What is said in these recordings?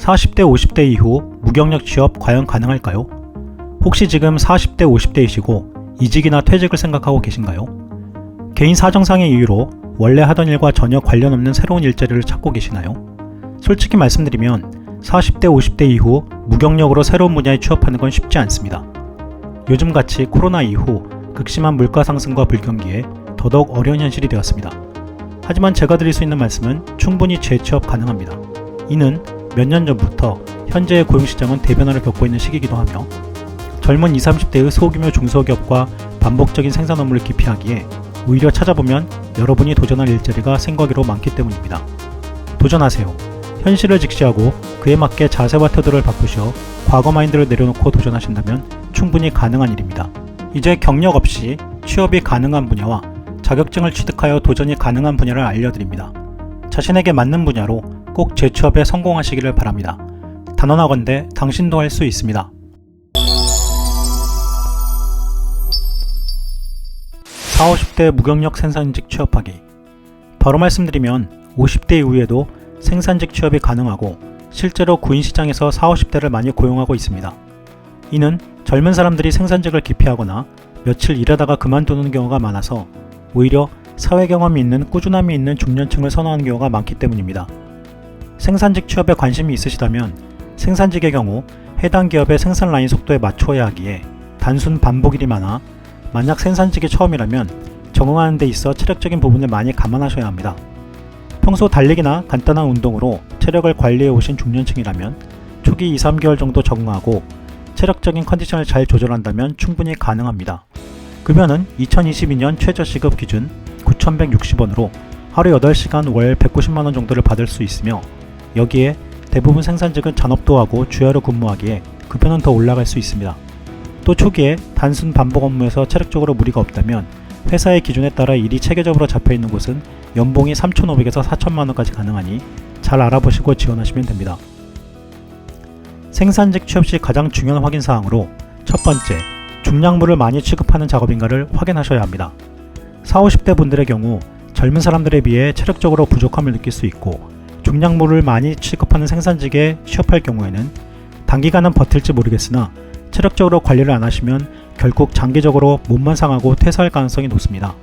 40대, 50대 이후 무경력 취업 과연 가능할까요? 혹시 지금 40대, 50대이시고 이직이나 퇴직을 생각하고 계신가요? 개인 사정상의 이유로 원래 하던 일과 전혀 관련 없는 새로운 일자리를 찾고 계시나요? 솔직히 말씀드리면 40대, 50대 이후 무경력으로 새로운 분야에 취업하는 건 쉽지 않습니다. 요즘같이 코로나 이후 극심한 물가 상승과 불경기에 더더욱 어려운 현실이 되었습니다. 하지만 제가 드릴 수 있는 말씀은 충분히 재취업 가능합니다. 이는 몇 년 전부터 현재의 고용시장은 대변화를 겪고 있는 시기이기도 하며 젊은 20, 30대의 소규모 중소기업과 반복적인 생산 업무를 기피하기에 오히려 찾아보면 여러분이 도전할 일자리가 생각외로 많기 때문입니다. 도전하세요. 현실을 직시하고 그에 맞게 자세와 태도를 바꾸시어 과거 마인드를 내려놓고 도전하신다면 충분히 가능한 일입니다. 이제 경력 없이 취업이 가능한 분야와 자격증을 취득하여 도전이 가능한 분야를 알려드립니다. 자신에게 맞는 분야로 꼭 재취업에 성공하시기를 바랍니다. 단언하건대 당신도 할 수 있습니다. 40, 50대 무경력 생산직 취업하기. 바로 말씀드리면 50대 이후에도 생산직 취업이 가능하고 실제로 구인시장에서 40, 50대를 많이 고용하고 있습니다. 이는 젊은 사람들이 생산직을 기피하거나 며칠 일하다가 그만두는 경우가 많아서 오히려 사회 경험이 있는 꾸준함이 있는 중년층을 선호하는 경우가 많기 때문입니다. 생산직 취업에 관심이 있으시다면 생산직의 경우 해당 기업의 생산 라인 속도에 맞추어야 하기에 단순 반복일이 많아 만약 생산직이 처음이라면 적응하는 데 있어 체력적인 부분을 많이 감안하셔야 합니다. 평소 달리기나 간단한 운동으로 체력을 관리해 오신 중년층이라면 초기 2, 3개월 정도 적응하고 체력적인 컨디션을 잘 조절한다면 충분히 가능합니다. 급여는 2022년 최저시급 기준 9,160원으로 하루 8시간 월 190만원 정도를 받을 수 있으며 여기에 대부분 생산직은 잔업도하고 주야로 근무하기에 급여는 더 올라갈 수 있습니다. 또 초기에 단순 반복 업무에서 체력적으로 무리가 없다면 회사의 기준에 따라 일이 체계적으로 잡혀있는 곳은 연봉이 3,500에서 4,000만원까지 가능하니 잘 알아보시고 지원하시면 됩니다. 생산직 취업 시 가장 중요한 확인사항으로 첫 번째, 중량물을 많이 취급하는 작업인가를 확인하셔야 합니다. 40, 50대 분들의 경우 젊은 사람들에 비해 체력적으로 부족함을 느낄 수 있고 중량물을 많이 취급하는 생산직에 취업할 경우에는 단기간은 버틸지 모르겠으나 체력적으로 관리를 안 하시면 결국 장기적으로 몸만 상하고 퇴사할 가능성이 높습니다.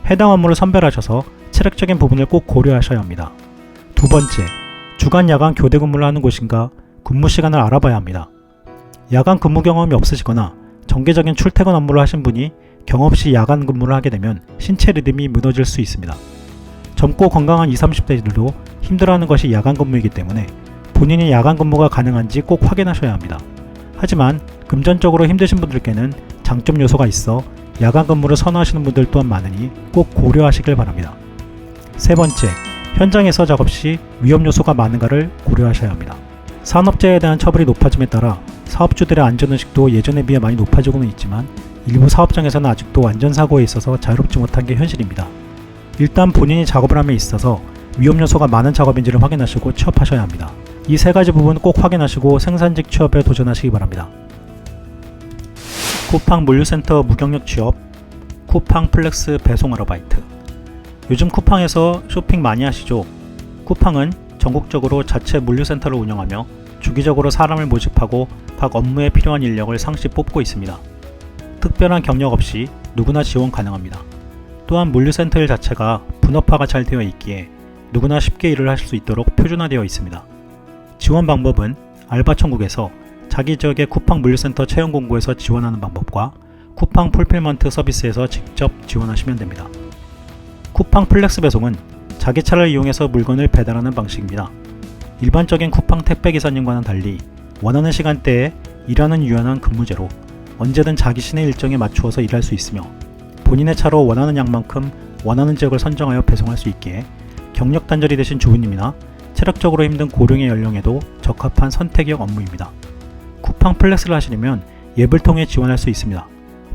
해당 업무를 선별하셔서 체력적인 부분을 꼭 고려하셔야 합니다. 두 번째, 주간 야간 교대 근무를 하는 곳인가 근무 시간을 알아봐야 합니다. 야간 근무 경험이 없으시거나 정기적인 출퇴근 업무를 하신 분이 경험 없이 야간 근무를 하게 되면 신체 리듬이 무너질 수 있습니다. 젊고 건강한 20, 30대들도 힘들어하는 것이 야간 근무이기 때문에 본인이 야간 근무가 가능한지 꼭 확인하셔야 합니다. 하지만 금전적으로 힘드신 분들께는 장점 요소가 있어 야간 근무를 선호하시는 분들 또한 많으니 꼭 고려하시길 바랍니다. 세 번째, 현장에서 작업 시 위험 요소가 많은가를 고려하셔야 합니다. 산업재해에 대한 처벌이 높아짐에 따라 사업주들의 안전의식도 예전에 비해 많이 높아지고는 있지만 일부 사업장에서는 아직도 안전사고에 있어서 자유롭지 못한 게 현실입니다. 일단 본인이 작업을 함에 있어서 위험 요소가 많은 작업인지를 확인하시고 취업하셔야 합니다. 이 세 가지 부분 꼭 확인하시고 생산직 취업에 도전하시기 바랍니다. 쿠팡 물류센터 무경력 취업, 쿠팡 플렉스 배송 아르바이트. 요즘 쿠팡에서 쇼핑 많이 하시죠? 쿠팡은 전국적으로 자체 물류센터를 운영하며 주기적으로 사람을 모집하고 각 업무에 필요한 인력을 상시 뽑고 있습니다. 특별한 경력 없이 누구나 지원 가능합니다. 또한 물류센터 일 자체가 분업화가 잘 되어 있기에 누구나 쉽게 일을 하실 수 있도록 표준화되어 있습니다. 지원 방법은 알바천국에서 자기 지역의 쿠팡 물류센터 채용 공고에서 지원하는 방법과 쿠팡 풀필먼트 서비스에서 직접 지원하시면 됩니다. 쿠팡 플렉스 배송은 자기 차를 이용해서 물건을 배달하는 방식입니다. 일반적인 쿠팡 택배기사님과는 달리 원하는 시간대에 일하는 유연한 근무제로 언제든 자기 시내 일정에 맞추어서 일할 수 있으며 본인의 차로 원하는 양만큼 원하는 지역을 선정하여 배송할 수 있기에 경력 단절이 되신 주부님이나 체력적으로 힘든 고령의 연령에도 적합한 선택형 업무입니다. 쿠팡 플렉스를 하시려면 앱을 통해 지원할 수 있습니다.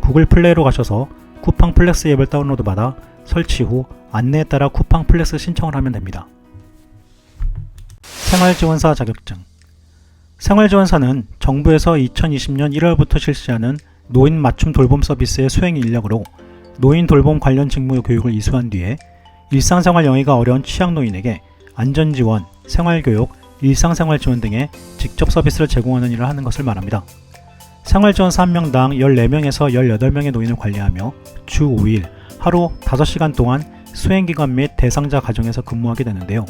구글 플레이로 가셔서 쿠팡 플렉스 앱을 다운로드 받아 설치 후 안내에 따라 쿠팡 플렉스 신청을 하면 됩니다. 생활지원사 자격증. 생활지원사는 정부에서 2020년 1월부터 실시하는 노인 맞춤 돌봄 서비스의 수행 인력으로 노인 돌봄 관련 직무 교육을 이수한 뒤에 일상생활 영위가 어려운 취약노인에게 안전지원, 생활교육, 일상생활 지원 등의 직접 서비스를 제공하는 일을 하는 것을 말합니다. 생활지원사 1명당 14명에서 18명의 노인을 관리하며 주 5일 하루 5시간 동안 수행기관 및 대상자 가정에서 근무하게 되는데요.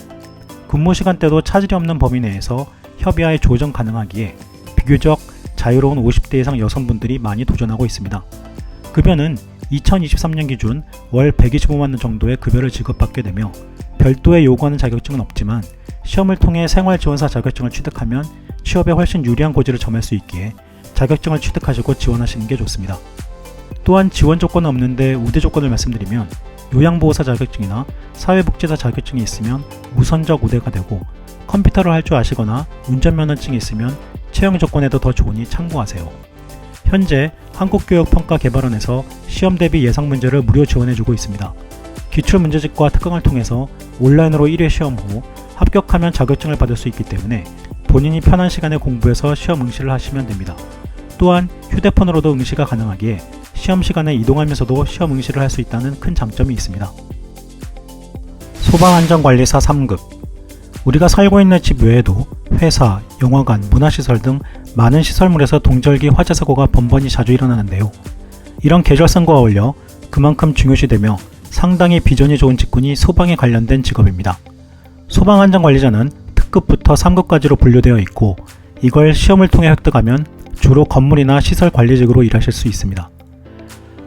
근무 시간대도 차질이 없는 범위 내에서 협의하에 조정 가능하기에 비교적 자유로운 50대 이상 여성분들이 많이 도전하고 있습니다. 급여는 2023년 기준 월 125만원 정도의 급여를 지급받게 되며 별도의 요구하는 자격증은 없지만 시험을 통해 생활지원사 자격증을 취득하면 취업에 훨씬 유리한 고지를 점할 수 있기에 자격증을 취득하시고 지원하시는 게 좋습니다. 또한 지원 조건은 없는데 우대 조건을 말씀드리면 요양보호사 자격증이나 사회복지사 자격증이 있으면 우선적 우대가 되고 컴퓨터를 할 줄 아시거나 운전면허증이 있으면 채용 조건에도 더 좋으니 참고하세요. 현재 한국교육평가개발원에서 시험 대비 예상 문제를 무료 지원해주고 있습니다. 기출문제집과 특강을 통해서 온라인으로 1회 시험 후 합격하면 자격증을 받을 수 있기 때문에 본인이 편한 시간에 공부해서 시험 응시를 하시면 됩니다. 또한 휴대폰으로도 응시가 가능하기에 시험 시간에 이동하면서도 시험 응시를 할 수 있다는 큰 장점이 있습니다. 소방안전관리사 3급. 우리가 살고 있는 집 외에도 회사, 영화관, 문화시설 등 많은 시설물에서 동절기 화재 사고가 번번이 자주 일어나는데요. 이런 계절성과 어울려 그만큼 중요시되며 상당히 비전이 좋은 직군이 소방에 관련된 직업입니다. 소방안전관리자는 특급부터 3급까지로 분류되어 있고 이걸 시험을 통해 획득하면 주로 건물이나 시설 관리직으로 일하실 수 있습니다.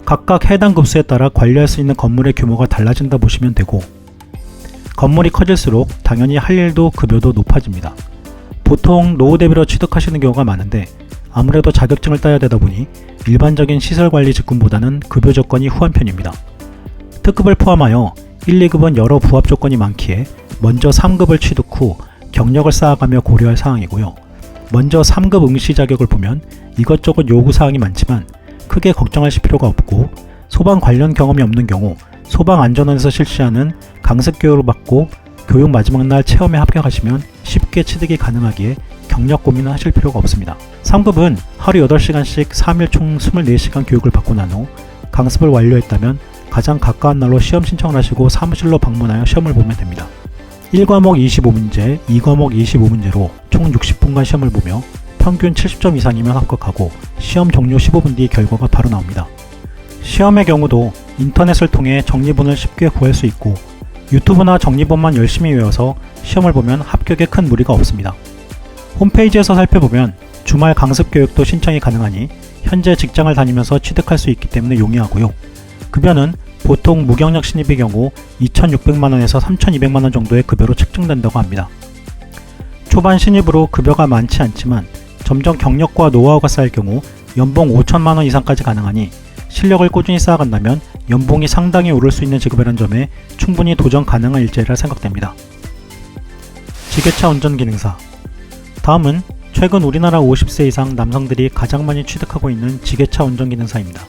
각각 해당 급수에 따라 관리할 수 있는 건물의 규모가 달라진다 보시면 되고 건물이 커질수록 당연히 할 일도 급여도 높아집니다. 보통 노후 대비로 취득하시는 경우가 많은데 아무래도 자격증을 따야 되다 보니 일반적인 시설관리 직군보다는 급여 조건이 후한 편입니다. 특급을 포함하여 1, 2급은 여러 부합 조건이 많기에 먼저 3급을 취득 후 경력을 쌓아가며 고려할 사항이고요. 먼저 3급 응시 자격을 보면 이것저것 요구사항이 많지만 크게 걱정하실 필요가 없고 소방 관련 경험이 없는 경우 소방안전원에서 실시하는 강습 교육을 받고 교육 마지막 날 체험에 합격하시면 쉽게 취득이 가능하기에 경력 고민은 하실 필요가 없습니다. 3급은 하루 8시간씩 3일 총 24시간 교육을 받고 난 후 강습을 완료했다면 가장 가까운 날로 시험 신청을 하시고 사무실로 방문하여 시험을 보면 됩니다. 1과목 25문제, 2과목 25문제로 총 60분간 시험을 보며 평균 70점 이상이면 합격하고 시험 종료 15분 뒤 결과가 바로 나옵니다. 시험의 경우도 인터넷을 통해 정리본을 쉽게 구할 수 있고 유튜브나 정리본만 열심히 외워서 시험을 보면 합격에 큰 무리가 없습니다. 홈페이지에서 살펴보면 주말 강습 교육도 신청이 가능하니 현재 직장을 다니면서 취득할 수 있기 때문에 용이하고요. 급여는 보통 무경력 신입의 경우 2,600만원에서 3,200만원 정도의 급여로 책정된다고 합니다. 초반 신입으로 급여가 많지 않지만 점점 경력과 노하우가 쌓일 경우 연봉 5천만원 이상까지 가능하니 실력을 꾸준히 쌓아간다면 연봉이 상당히 오를 수 있는 직업이라는 점에 충분히 도전 가능한 일자리라 생각됩니다. 지게차 운전기능사. 다음은 최근 우리나라 50세 이상 남성들이 가장 많이 취득하고 있는 지게차 운전기능사입니다.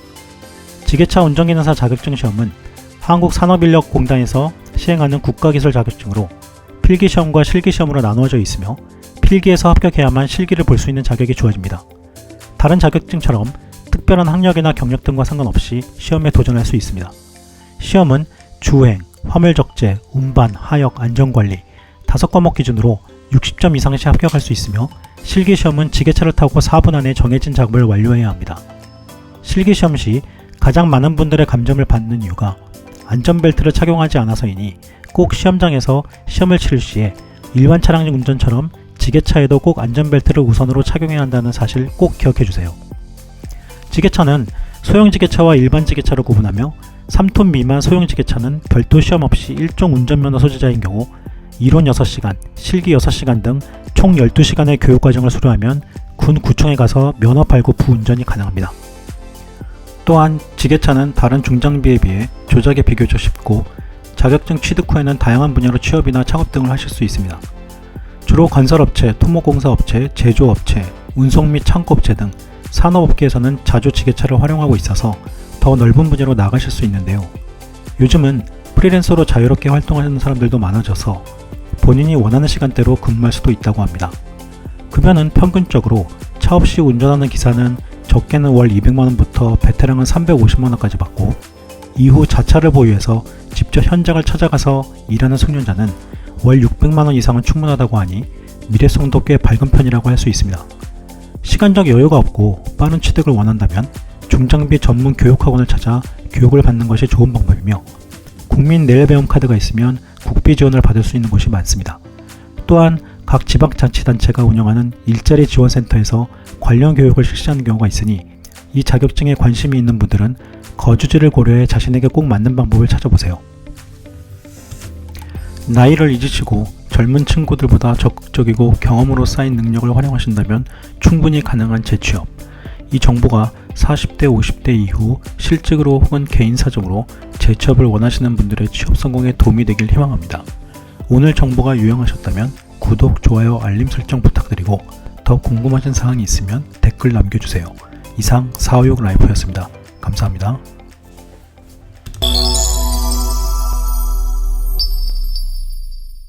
지게차 운전기능사 자격증 시험은 한국산업인력공단에서 시행하는 국가기술 자격증으로 필기시험과 실기시험으로 나누어져 있으며 필기에서 합격해야만 실기를 볼 수 있는 자격이 주어집니다. 다른 자격증처럼 특별한 학력이나 경력 등과 상관없이 시험에 도전할 수 있습니다. 시험은 주행, 화물적재, 운반, 하역, 안전관리 5과목 기준으로 60점 이상 시 합격할 수 있으며 실기시험은 지게차를 타고 4분 안에 정해진 작업을 완료해야 합니다. 실기시험 시 가장 많은 분들의 감점을 받는 이유가 안전벨트를 착용하지 않아서이니 꼭 시험장에서 시험을 치를 시에 일반 차량 운전처럼 지게차에도 꼭 안전벨트를 우선으로 착용해야 한다는 사실 꼭 기억해주세요. 지게차는 소형지게차와 일반 지게차로 구분하며 3톤 미만 소형지게차는 별도 시험 없이 일종 운전면허 소지자인 경우 이론 6시간, 실기 6시간 등 총 12시간의 교육과정을 수료하면 군 구청에 가서 면허 발급 후 운전이 가능합니다. 또한 지게차는 다른 중장비에 비해 조작이 비교적 쉽고 자격증 취득 후에는 다양한 분야로 취업이나 창업 등을 하실 수 있습니다. 주로 건설업체, 토목공사업체, 제조업체, 운송 및 창고업체 등 산업업계에서는 자주 지게차를 활용하고 있어서 더 넓은 분야로 나가실 수 있는데요. 요즘은 프리랜서로 자유롭게 활동하는 사람들도 많아져서 본인이 원하는 시간대로 근무할 수도 있다고 합니다. 급여는 평균적으로 차 없이 운전하는 기사는 적게는 월 200만원부터 베테랑은 350만원까지 받고 이후 자차를 보유해서 직접 현장을 찾아가서 일하는 숙련자는 월 600만원 이상은 충분하다고 하니 미래성도 꽤 밝은 편이라고 할 수 있습니다. 시간적 여유가 없고 빠른 취득을 원한다면 중장비 전문 교육학원을 찾아 교육을 받는 것이 좋은 방법이며, 국민 내일배움 카드가 있으면 국비 지원을 받을 수 있는 곳이 많습니다. 또한 각 지방자치단체가 운영하는 일자리 지원센터에서 관련 교육을 실시하는 경우가 있으니, 이 자격증에 관심이 있는 분들은 거주지를 고려해 자신에게 꼭 맞는 방법을 찾아보세요. 나이를 잊으시고 젊은 친구들보다 적극적이고 경험으로 쌓인 능력을 활용하신다면 충분히 가능한 재취업. 이 정보가 40대, 50대 이후 실직으로 혹은 개인 사정으로 재취업을 원하시는 분들의 취업 성공에 도움이 되길 희망합니다. 오늘 정보가 유용하셨다면 구독, 좋아요, 알림 설정 부탁드리고, 더 궁금하신 사항이 있으면 댓글 남겨주세요. 이상 456 라이프였습니다. 감사합니다.